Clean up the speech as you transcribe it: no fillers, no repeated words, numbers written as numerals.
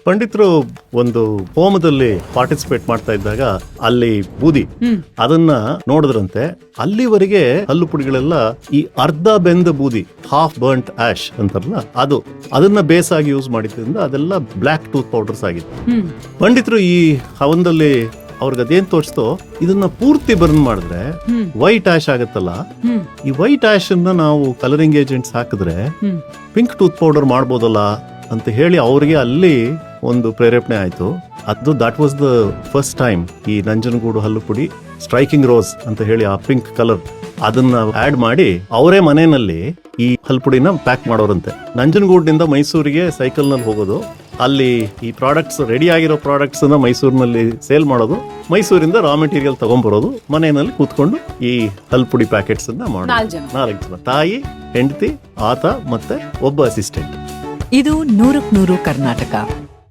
ಪಂಡಿತರು ಒಂದು ಹೋಮದಲ್ಲಿ ಪಾರ್ಟಿಸಿಪೇಟ್ ಮಾಡ್ತಾ ಇದ್ದಾಗ ಅಲ್ಲಿ ಬೂದಿ ಅದನ್ನ ನೋಡಿದ್ರಂತೆ. ಅಲ್ಲಿವರೆಗೆ ಹಲ್ಲು ಪುಡಿಗಳೆಲ್ಲ ಈ ಅರ್ಧ ಬೆಂದ ಬೂದಿ, ಹಾಫ್ ಬರ್ಂಟ್ ಆಶ್ ಅಂತಾರಲ್ಲ, ಅದನ್ನ ಬೇಸ್ ಆಗಿ ಯೂಸ್ ಮಾಡಿದ್ರಿಂದ ಅದೆಲ್ಲ ಬ್ಲಾಕ್ ಟೂತ್ ಪೌಡರ್ಸ್ ಆಗಿತ್ತು. ಪಂಡಿತರು ಈ ಹವನದಲ್ಲಿ ಅವ್ರಿಗೆ ಅದೇನ್ ತೋರಿಸ್ತೋ, ಇದನ್ನ ಪೂರ್ತಿ ಬರ್ನ್ ಮಾಡಿದ್ರೆ ವೈಟ್ ಆಶ್ ಆಗತ್ತಲ್ಲ, ಈ ವೈಟ್ ಆಶ್ ಅನ್ನ ನಾವು ಕಲರಿಂಗ್ ಏಜೆಂಟ್ಸ್ ಹಾಕಿದ್ರೆ ಪಿಂಕ್ ಟೂತ್ ಪೌಡರ್ ಮಾಡ್ಬೋದಲ್ಲ ಅಂತ ಹೇಳಿ ಅವ್ರಿಗೆ ಅಲ್ಲಿ ಒಂದು ಪ್ರೇರೇಪಣೆ ಆಯ್ತು. That was the first time ಈ ನಂಜನಗೂಡು ಹಲ್ಲು ಪುಡಿ ಸ್ಟ್ರೈಕಿಂಗ್ ರೋಸ್ ಅಂತ ಹೇಳಿ ಆ ಪಿಂಕ್ ಕಲರ್ ಅದನ್ನ ಆಡ್ ಮಾಡಿ ಅವರೇ ಮನೆಯಲ್ಲಿ ಈ ಹಲ್ಪುಡಿನ ಪ್ಯಾಕ್ ಮಾಡೋರಂತೆ. ನಂಜನಗೂಡಿನಿಂದ ಮೈಸೂರಿಗೆ ಸೈಕಲ್ ನಲ್ಲಿ ಹೋಗೋದು, ಅಲ್ಲಿ ಈ ಪ್ರಾಡಕ್ಟ್ಸ್ ರೆಡಿ ಆಗಿರೋ ಪ್ರಾಡಕ್ಟ್ಸ್ ನ ಮೈಸೂರಿನಲ್ಲಿ ಸೇಲ್ ಮಾಡೋದು, ಮೈಸೂರಿಂದ ರಾ ಮೆಟೀರಿಯಲ್ ತಗೊಂಡ್ಬರೋದು, ಮನೆಯಲ್ಲಿ ಕೂತ್ಕೊಂಡು ಈ ಹಲ್ಪುಡಿ ಪ್ಯಾಕೆಟ್ಸ್ ಅನ್ನ ಮಾಡೋದು. 4 ಜನ, ತಾಯಿ, ಹೆಂಡತಿ, ಆತ ಮತ್ತೆ ಒಬ್ಬ ಅಸಿಸ್ಟೆಂಟ್. ಇದು 100ಕ್ಕೆ 100 ಕರ್ನಾಟಕ.